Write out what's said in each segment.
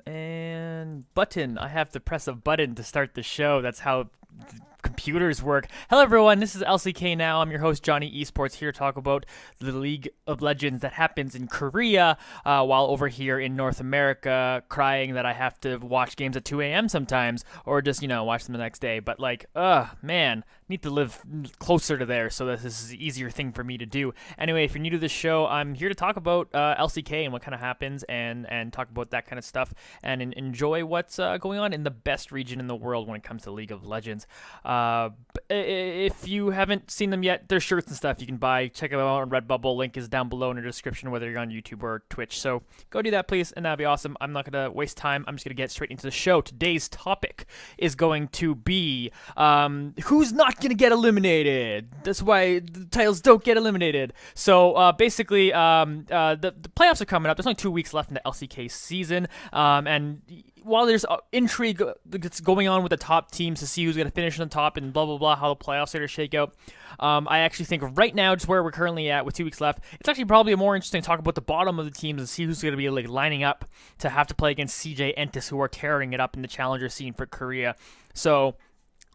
And button. I have to press a button to start the show. That's how computers work. Hello, everyone. This is LCK Now. I'm your host, Jonny Esports, here to talk about the League of Legends that happens in Korea, while over here in North America, crying that I have to watch games at 2 a.m. sometimes, or just, watch them the next day. But, man, need to live closer to there, so this is an easier thing for me to do. Anyway, if you're new to this show, I'm here to talk about LCK and what kind of happens, and talk about that kind of stuff, and enjoy what's going on in the best region in the world when it comes to League of Legends. If you haven't seen them yet, there's shirts and stuff you can buy. Check them out on Redbubble. Link is down below in the description, whether you're on YouTube or Twitch. So go do that, please, and that'd be awesome. I'm not going to waste time. I'm just going to get straight into the show. Today's topic is going to be who's not going to get eliminated. That's why the titles don't get eliminated. So basically, the playoffs are coming up. There's only 2 weeks left in the LCK season, and while there's intrigue that's going on with the top teams to see who's going to finish on top and blah, blah, blah, how the playoffs are going to shake out, I actually think right now, just where we're currently at with 2 weeks left, it's actually probably more interesting to talk about the bottom of the teams and see who's going to be lining up to have to play against CJ Entis, who are tearing it up in the challenger scene for Korea. So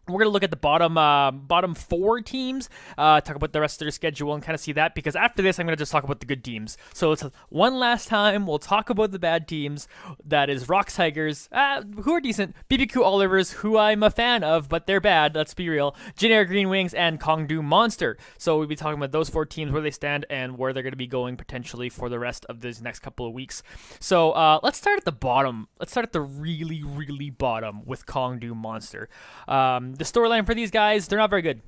we're going to look at the bottom four teams, talk about the rest of their schedule and kind of see that, because after this, I'm going to just talk about the good teams. So let's one last time, we'll talk about the bad teams. That is Rox Tigers, who are decent, BBQ Olivers, who I'm a fan of, but they're bad, let's be real, Generic Greenwings, and Kongdoo Monster. So we'll be talking about those four teams, where they stand, and where they're going to be going potentially for the rest of this next couple of weeks. So let's start at the bottom. Let's start at the really, really bottom with Kongdoo Monster. The storyline for these guys, they're not very good.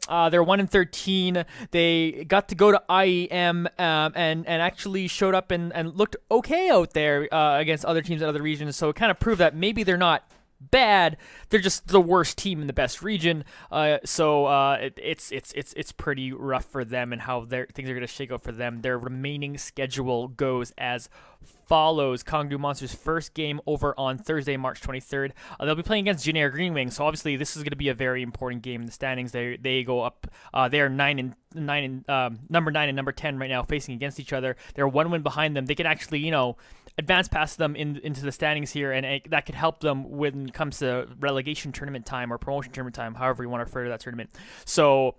They're 1-13. They got to go to IEM and actually showed up and looked okay out there against other teams in other regions. So it kind of proved that maybe they're not bad. They're just the worst team in the best region. It's pretty rough for them and how things are going to shake out for them. Their remaining schedule goes as follows. Kongdoo Monster's first game over on Thursday, March 23rd. They'll be playing against Generic Greenwings, so obviously this is going to be a very important game in the standings. They go up. They are number 9 and number 10 right now, facing against each other. They're one win behind them. They can actually, advance past them into the standings here, and that could help them when it comes to relegation tournament time or promotion tournament time, however you want to refer to that tournament. So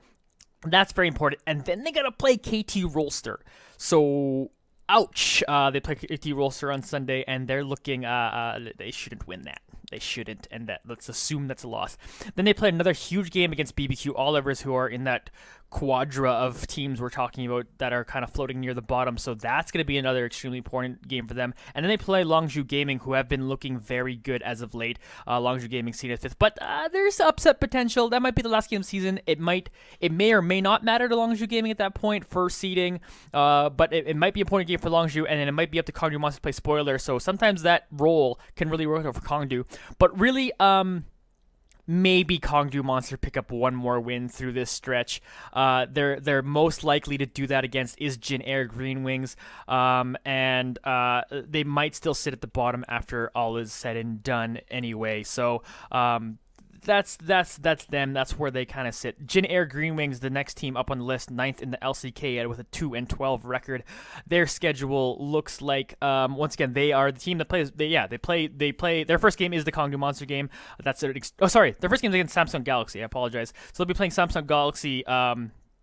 that's very important. And then they got to play KT Rolster. So ouch. They play KT Rolster on Sunday, and they're looking, they shouldn't win that. They shouldn't, and let's assume that's a loss. Then they play another huge game against BBQ Olivers, who are in that quadra of teams we're talking about that are kind of floating near the bottom. So that's going to be another extremely important game for them. And then they play Longzhu Gaming, who have been looking very good as of late. Longzhu Gaming seen at 5th, but there's upset potential. That might be the last game of the season. It may or may not matter to Longzhu Gaming at that point for seeding, but it might be a important game for Longzhu, and then it might be up to Kongdoo Monster to play spoiler. So sometimes that role can really work out for Kongdoo. But really, maybe Kongdoo Monster pick up one more win through this stretch. They're most likely to do that against is Generic Greenwings, and they might still sit at the bottom after all is said and done anyway. So that's them. That's where they kind of sit. Generic Greenwings, the next team up on the list, 9th in the LCK with a 2-12 record. Their schedule looks like, once again, they are the team that plays. They play. Their first game is the Kongdoo Monster game. Their first game is against Samsung Galaxy. I apologize. So they'll be playing Samsung Galaxy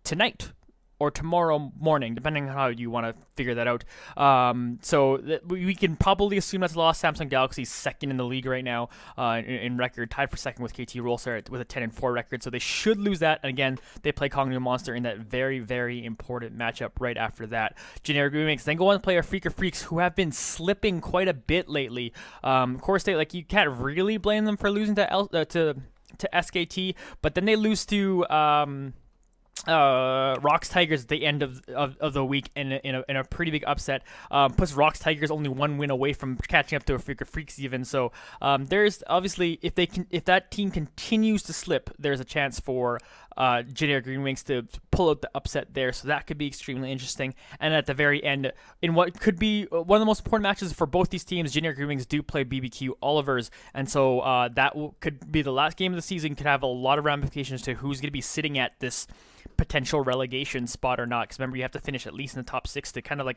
tonight or tomorrow morning, depending on how you want to figure that out. We can probably assume that's a loss. Samsung Galaxy's second in the league right now in record, tied for second with KT Rolster with a 10-4 record. So they should lose that. And again, they play Kongdoo Monster in that very, very important matchup right after that. Generic Greenwings then go on to play our Freaker Freaks, who have been slipping quite a bit lately. Of course, you can't really blame them for losing to SKT, but then they lose to Rox Tigers at the end of the week in a pretty big upset. Plus Rox Tigers only one win away from catching up to a Freaker Freaks even. So there's obviously, if that team continues to slip, there's a chance for Generic Greenwings to pull out the upset there. So that could be extremely interesting. And at the very end, in what could be one of the most important matches for both these teams, Generic Greenwings do play BBQ Olivers, and so could be the last game of the season. Could have a lot of ramifications to who's going to be sitting at this potential relegation spot or not, because remember, you have to finish at least in the top 6 to kind of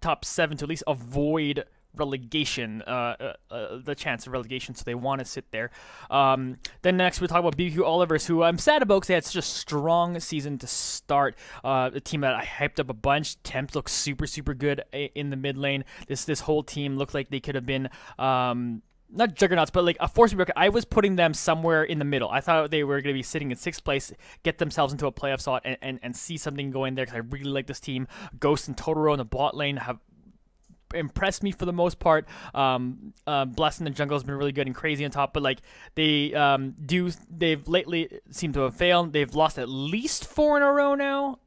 top 7 to at least avoid relegation, the chance of relegation, so they want to sit there. Then next we talk about BBQ Olivers, who I'm sad about because they had such a strong season to start. A team that I hyped up a bunch. Temps look super good in the mid lane. This whole team looked like they could have been not juggernauts, but like a force to be reckoned. I was putting them somewhere in the middle. I thought they were going to be sitting in 6th place, get themselves into a playoff slot, and see something go in there, because I really like this team. Ghost and Totoro in the bot lane have impressed me for the most part. Bless in the jungle has been really good, and Crazy on top, but like they've lately seemed to have failed. They've lost at least 4 in a row now.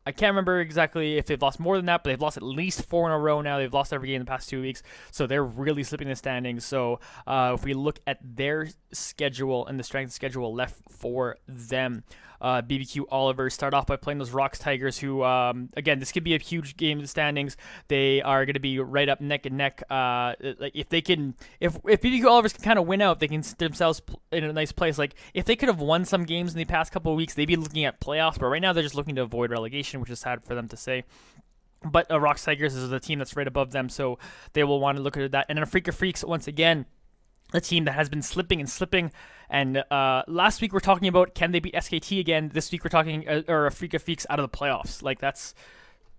I can't remember exactly if they've lost more than that, but they've lost at least 4 in a row now. They've lost every game in the past 2 weeks, so they're really slipping in the standings. So if we look at their schedule and the strength of schedule left for them, BBQ Olivers start off by playing those Rocks Tigers, who, again, this could be a huge game in the standings. They are going to be right up neck and neck. Like if BBQ Olivers can kind of win out, they can sit themselves in a nice place. Like if they could have won some games in the past couple of weeks, they'd be looking at playoffs. But right now, they're just looking to avoid relegation, which is sad for them to say. But Rocks Tigers is the team that's right above them, so they will want to look at that. And then Freaka Freaks, once again, a team that has been slipping. And last week we're talking about, can they beat SKT again? This week we're talking or Freaka Freaks out of the playoffs. Like that's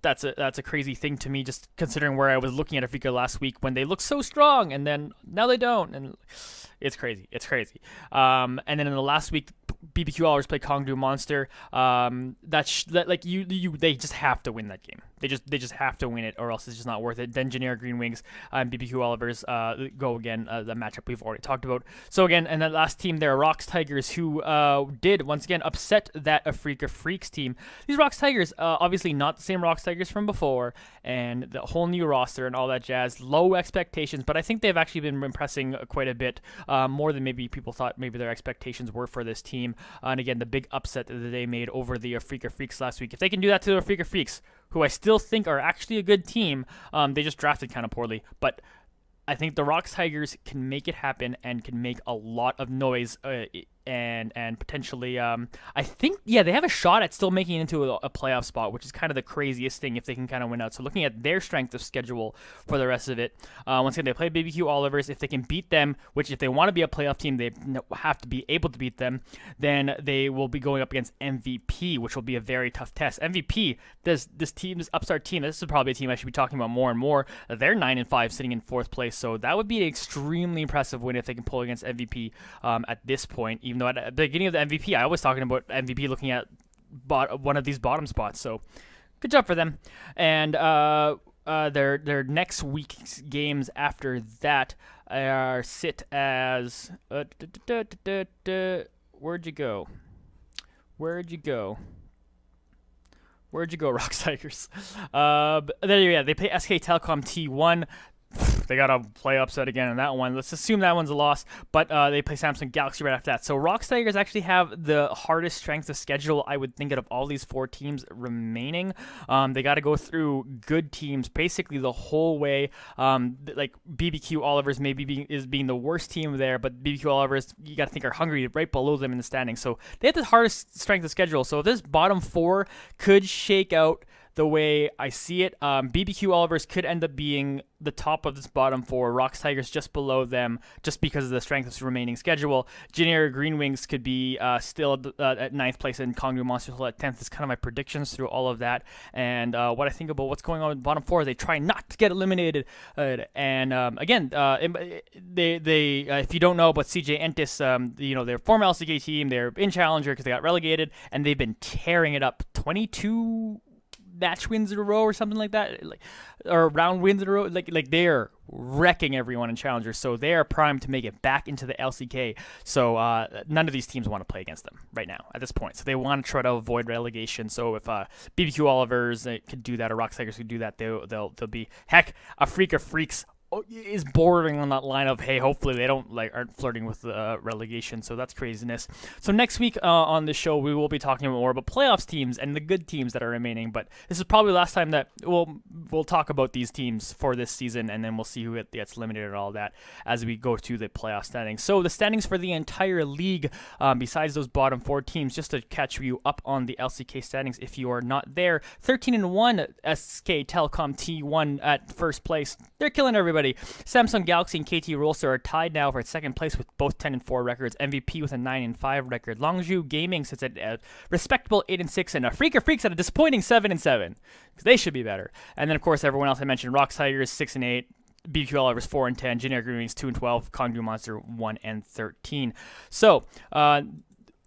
a crazy thing to me, just considering where I was looking at Freaka last week when they looked so strong, and then now they don't, and it's crazy. And then in the last week, BBQ Olivers play Kongdoo Monster. They just have to win that game. They just have to win it, or else it's just not worth it. Then Jonny Greenwings and BBQ Olivers go again. The matchup we've already talked about. So again, and that last team there, Rocks Tigers, who did once again upset that Freaka Freaks team. These Rocks Tigers, obviously not the same Rocks Tigers from before, and the whole new roster and all that jazz. Low expectations, but I think they've actually been impressing quite a bit, more than maybe people thought maybe their expectations were for this team. And again, the big upset that they made over the Freaka Freaks last week. If they can do that to the Freaka Freaks, who I still think are actually a good team, they just drafted kind of poorly, but I think the Rocks Tigers can make it happen and can make a lot of noise, and potentially, I think, they have a shot at still making it into a playoff spot, which is kind of the craziest thing if they can kind of win out. So looking at their strength of schedule for the rest of it, once again, they play BBQ Olivers. If they can beat them, which if they want to be a playoff team, they have to be able to beat them, then they will be going up against MVP, which will be a very tough test. MVP, this upstart team, this is probably a team I should be talking about more and more. They're 9-5, sitting in 4th place, so that would be an extremely impressive win if they can pull against MVP at this point, even though at the beginning of the MVP, I was talking about MVP looking at one of these bottom spots. So good job for them. And their next week's games after that are sit as where'd you go, Rocks Tigers? They play SK Telecom T1. They got to play upset again in that one. Let's assume that one's a loss, but they play Samsung Galaxy right after that. So Rocks Tigers actually have the hardest strength of schedule, I would think, out of all these 4 teams remaining. They got to go through good teams basically the whole way. Like BBQ Olivers is being the worst team there, but BBQ Olivers, you got to think, are hungry right below them in the standings. So they have the hardest strength of schedule. So this bottom 4 could shake out the way I see it. BBQ Olivers could end up being the top of this bottom 4. Rocks Tigers just below them, just because of the strength of the remaining schedule. Jonny Greenwings could be still at 9th place, and Kongdoo Monster still at 10th. Is kind of my predictions through all of that, and what I think about what's going on with the bottom 4. They try not to get eliminated, and again, they if you don't know about CJ Entis, their former LCK team, they're in Challenger because they got relegated, and they've been tearing it up. 22 match wins in a row or something like that, or round wins in a row. Like they're wrecking everyone in Challenger, so they are primed to make it back into the LCK. So none of these teams want to play against them right now at this point. So they want to try to avoid relegation. So if BBQ Olivers could do that, or Rocks Tigers could do that, they'll be, heck, a Freaka Freaks is bordering on that line of, hey, hopefully they aren't flirting with relegation. So that's craziness. So next week on the show, we will be talking more about playoffs teams and the good teams that are remaining. But this is probably the last time that we'll talk about these teams for this season, and then we'll see who gets eliminated and all that as we go to the playoff standings. So the standings for the entire league, besides those bottom 4 teams, just to catch you up on the LCK standings if you are not there. 13-1 SK Telecom T1 at first place. They're killing everybody. everybody. Samsung Galaxy and KT Rolster are tied now for second place with both 10-4 records. MVP with a 9-5 record. Longzhu Gaming sits at a respectable 8-6, and Freaker Freaks at a disappointing 7-7 because they should be better. And then of course everyone else I mentioned: Rock Tigers 6-8. BQL Lovers 4-10, Generic Greenwings 2-12, Kongdoo Monster 1-13. So,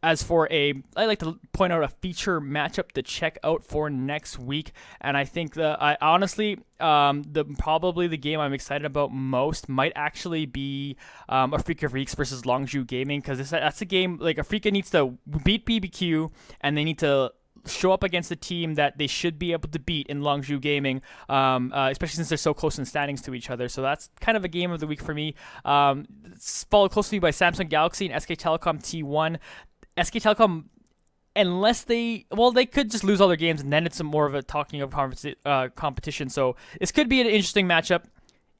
as for I like to point out a feature matchup to check out for next week, and I think I honestly, probably the game I'm excited about most might actually be Afrika Freaks versus Longzhu Gaming, because that's a game like Afrika needs to beat BBQ, and they need to show up against a team that they should be able to beat in Longzhu Gaming, especially since they're so close in standings to each other. So that's kind of a game of the week for me. It's followed closely by Samsung Galaxy and SK Telecom T1. SK Telecom, unless they could just lose all their games, and then it's more of a talking of competition. So this could be an interesting matchup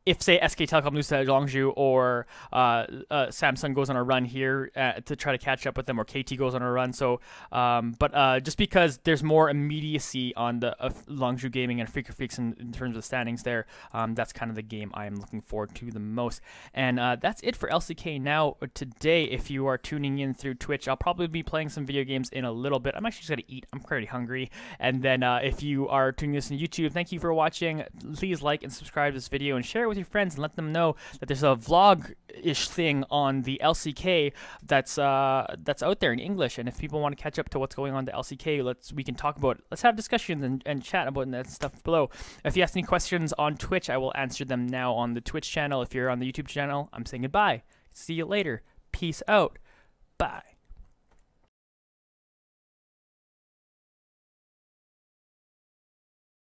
if, say, SK Telecom loses to Longzhu, or Samsung goes on a run here to try to catch up with them, or KT goes on a run. So, but just because there's more immediacy on the Longzhu Gaming and Freaker Freaks in terms of standings there, that's kind of the game I am looking forward to the most. And that's it for LCK Now today. If you are tuning in through Twitch, I'll probably be playing some video games in a little bit. I'm actually just going to eat. I'm pretty hungry. And then if you are tuning this on YouTube, thank you for watching. Please like and subscribe to this video and share it with your friends, and let them know that there's a vlog-ish thing on the LCK that's out there in English. And if people want to catch up to what's going on the LCK, we can talk about it. Let's have discussions and chat about that stuff below. If you ask any questions on Twitch, I will answer them now on the Twitch channel. If you're on the YouTube channel, I'm saying goodbye. See you later. Peace out. Bye.